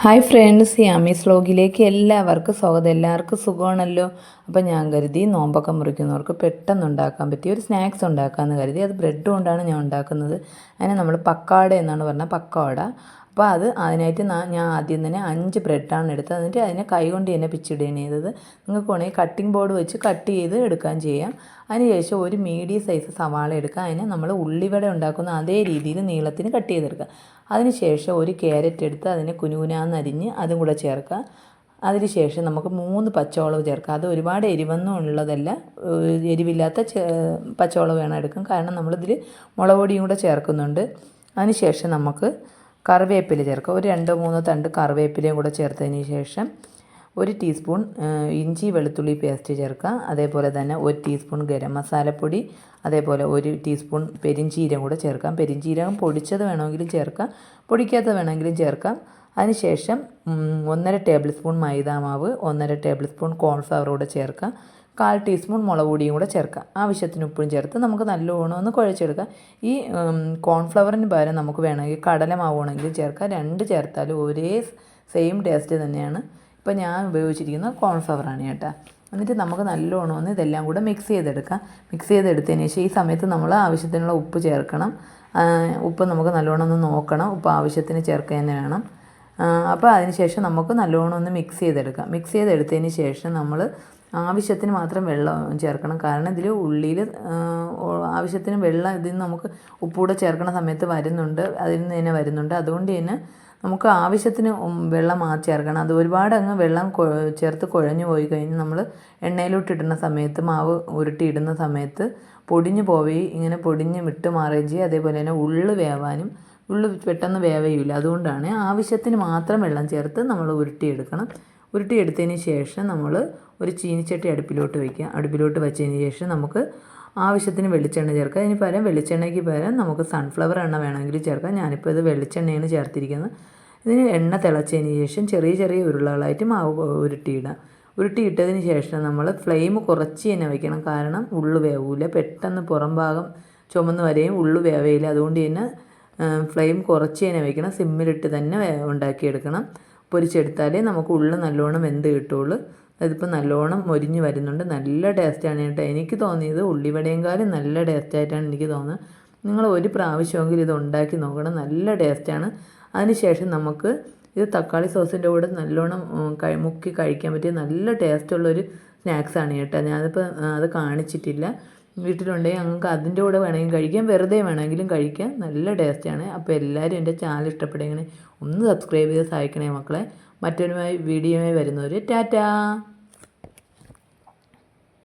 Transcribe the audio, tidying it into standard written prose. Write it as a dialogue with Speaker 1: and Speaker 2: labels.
Speaker 1: Hi friends, Yami's വ്ലോഗിലേക്ക് എല്ലാവർക്കും സ്വാഗതം. എല്ലാവർക്കും സുഖമാണല്ലോ. അപ്പോൾ ഞാൻ കരുതി നോമ്പൊക്കെ മുറിക്കുന്നവർക്ക് പെട്ടെന്ന് ഉണ്ടാക്കാൻ പറ്റിയ ഒരു സ്നാക്സ് ഉണ്ടാക്കാമെന്ന് കരുതി. അത് ബ്രെഡ് കൊണ്ടാണ് ഞാൻ ഉണ്ടാക്കുന്നത്. അതിനെ നമ്മൾ പക്കാവട എന്നാണ് പറഞ്ഞത്, പക്കവട. അപ്പോൾ അതിനായിട്ട് ഞാൻ ആദ്യം തന്നെ 5 ബ്രെഡാണ് എടുത്തത്. എന്നിട്ട് അതിനെ കൈ കൊണ്ട് തന്നെ പിച്ചിടുകയാണ് ചെയ്തത്. നിങ്ങൾക്ക് വേണമെങ്കിൽ കട്ടിംഗ് ബോർഡ് വെച്ച് കട്ട് ചെയ്ത് എടുക്കാൻ ചെയ്യാം. അതിനുശേഷം ഒരു മീഡിയം സൈസ് സവാള എടുക്കുക. അതിനെ നമ്മൾ ഉള്ളിവട ഉണ്ടാക്കുന്ന അതേ രീതിയിൽ നീളത്തിന് കട്ട് ചെയ്തെടുക്കുക. അതിനുശേഷം ഒരു ക്യാരറ്റ് എടുത്ത് അതിനെ കുനുകുനാന്നരിഞ്ഞ് അതും കൂടെ ചേർക്കുക. അതിനുശേഷം നമുക്ക് 3 പച്ചമുളക് ചേർക്കുക. അത് ഒരുപാട് എരിവൊന്നും ഉള്ളതല്ല, എരിവില്ലാത്ത പച്ചമുളക് വേണം എടുക്കാൻ, കാരണം നമ്മളിതിൽ മുളക് പൊടിയും കൂടെ ചേർക്കുന്നുണ്ട്. അതിനുശേഷം നമുക്ക് കറിവേപ്പില ചേർക്കുക. ഒരു 2-3 തണ്ട് കറിവേപ്പിലയും കൂടെ ചേർത്തതിന് ശേഷം 1 ടീസ്പൂൺ ഇഞ്ചി വെളുത്തുള്ളി പേസ്റ്റ് ചേർക്കുക. അതേപോലെ തന്നെ 1 ടീസ്പൂൺ ഗരം മസാലപ്പൊടി, അതേപോലെ 1 ടീസ്പൂൺ പെരിഞ്ചീരകം കൂടെ ചേർക്കാം. പെരിഞ്ചീരകം പൊടിച്ചത് വേണമെങ്കിലും ചേർക്കാം, പൊടിക്കാത്തത് വേണമെങ്കിലും ചേർക്കാം. അതിനുശേഷം 1.5 ടേബിൾ സ്പൂൺ മൈദാമാവ്, 1.5 ടേബിൾ സ്പൂൺ കോൺഫ്ലവർ കൂടെ ചേർക്കാം. 1/4 ടീസ്പൂൺ മുളക് പൊടിയും കൂടെ ചേർക്കാം. ആവശ്യത്തിന് ഉപ്പും ചേർത്ത് നമുക്ക് നല്ലോണം ഒന്ന് കുഴച്ചെടുക്കാം. ഈ കോൺഫ്ലവറിന് പകരം നമുക്ക് വേണമെങ്കിൽ കടലമാവ് വേണമെങ്കിലും ചേർക്കാം. 2 ചേർത്താലും ഒരേ സെയിം ടേസ്റ്റ് തന്നെയാണ്. ഇപ്പോൾ ഞാൻ ഉപയോഗിച്ചിരിക്കുന്നത് കോൺഫ്ലവറാണ് കേട്ടോ. എന്നിട്ട് നമുക്ക് നല്ലോണം ഒന്ന് ഇതെല്ലാം കൂടെ മിക്സ് ചെയ്തെടുക്കാം. മിക്സ് ചെയ്തെടുത്തതിന് ശേഷം ഈ സമയത്ത് നമ്മൾ ആവശ്യത്തിനുള്ള ഉപ്പ് ചേർക്കണം. ഉപ്പ് നമുക്ക് നല്ലോണം ഒന്ന് നോക്കണം, ഉപ്പ് ആവശ്യത്തിന് ചേർക്കുക തന്നെ വേണം. അപ്പോൾ അതിന് ശേഷം നമുക്ക് നല്ലോണം ഒന്ന് മിക്സ് ചെയ്തെടുക്കാം. മിക്സ് ചെയ്തെടുത്തതിന് ശേഷം നമ്മൾ ആവശ്യത്തിന് മാത്രം വെള്ളം ചേർക്കണം, കാരണം ഇതിൽ ഉള്ളിയിൽ ആവശ്യത്തിന് വെള്ളം ഇതിൽ നിന്ന് നമുക്ക് ഉപ്പൂടെ ചേർക്കുന്ന സമയത്ത് വരുന്നുണ്ട്, അതിൽ നിന്ന് തന്നെ വരുന്നുണ്ട്. അതുകൊണ്ട് തന്നെ നമുക്ക് ആവശ്യത്തിന് വെള്ളം ചേർക്കണം. അത് ഒരുപാട് അങ്ങ് വെള്ളം ചേർത്ത് കുഴഞ്ഞു പോയി കഴിഞ്ഞ് നമ്മൾ എണ്ണയിലോട്ട് ഇടുന്ന സമയത്ത്, മാവ് ഉരുട്ടി ഇടുന്ന സമയത്ത് പൊടിഞ്ഞു പോവുകയും ഇങ്ങനെ പൊടിഞ്ഞ് വിട്ട് മാറുകയും ചെയ്യും. അതേപോലെ തന്നെ ഉള്ളു വേവാനും, ഉള്ളു പെട്ടെന്ന് വേവയില്ല. അതുകൊണ്ടാണ് ആവശ്യത്തിന് മാത്രം വെള്ളം ചേർത്ത് നമ്മൾ ഉരുട്ടിയെടുക്കണം. ഉരുട്ടിയെടുത്തതിന് ശേഷം നമ്മൾ ഒരു ചീനിച്ചട്ടി അടുപ്പിലോട്ട് വയ്ക്കുക. അടുപ്പിലോട്ട് വെച്ചതിന് ശേഷം നമുക്ക് ആവശ്യത്തിന് വെളിച്ചെണ്ണ ചേർക്കുക. അതിന് പകരം വെളിച്ചെണ്ണയ്ക്ക് പകരം നമുക്ക് സൺഫ്ലവർ എണ്ണ വേണമെങ്കിൽ ചേർക്കാം. ഞാനിപ്പോൾ ഇത് വെളിച്ചെണ്ണയാണ് ചേർത്തിരിക്കുന്നത്. ഇതിന് എണ്ണ തിളച്ചതിന് ശേഷം ചെറിയ ചെറിയ ഉരുളകളായിട്ട് മാവ് ഉരുട്ടിയിടാം. ഉരുട്ടിയിട്ടതിന് ശേഷം നമ്മൾ ഫ്ലെയിം കുറച്ച് തന്നെ വയ്ക്കണം, കാരണം ഉള്ളു വേവില്ല. പെട്ടെന്ന് പുറം ഭാഗം ചുമന്ന് വരെയും ഉള്ളു വേവയില്ല. അതുകൊണ്ട് തന്നെ ഫ്ലെയിം കുറച്ച് തന്നെ വയ്ക്കണം. സിമ്മിലിട്ട് തന്നെ ഉണ്ടാക്കിയെടുക്കണം. പൊരിച്ചെടുത്താലേ നമുക്ക് ഉള്ളു നല്ലോണം വെന്ത് കിട്ടുള്ളൂ. അതിപ്പോൾ നല്ലോണം മൊരിഞ്ഞ് വരുന്നുണ്ട്. നല്ല ടേസ്റ്റാണ് കേട്ടോ. എനിക്ക് തോന്നിയത് ഉള്ളിവടയെങ്കാലും നല്ല ടേസ്റ്റായിട്ടാണ് എനിക്ക് തോന്നുന്നത്. നിങ്ങൾ ഒരു പ്രാവശ്യമെങ്കിലും ഇത് ഉണ്ടാക്കി നോക്കണം, നല്ല ടേസ്റ്റാണ്. അതിനുശേഷം നമുക്ക് ഇത് തക്കാളി സോസിൻ്റെ കൂടെ നല്ലോണം മുക്കി കഴിക്കാൻ പറ്റിയ നല്ല ടേസ്റ്റുള്ളൊരു സ്നാക്സാണ് കേട്ടോ. ഞാനിപ്പോൾ അത് കാണിച്ചിട്ടില്ല. വീട്ടിലുണ്ടെങ്കിൽ ഞങ്ങൾക്ക് അതിൻ്റെ കൂടെ വേണമെങ്കിലും കഴിക്കാം, വെറുതെ വേണമെങ്കിലും കഴിക്കാം. നല്ല ടേസ്റ്റാണ്. അപ്പോൾ എല്ലാവരും എൻ്റെ ചാനൽ ഇഷ്ടപ്പെടുകയാണെങ്കിൽ ഒന്ന് സബ്സ്ക്രൈബ് ചെയ്ത് സഹായിക്കണേ മക്കളെ. മറ്റൊരു വീഡിയോയുമായി വരുന്നവർ ടാറ്റാ.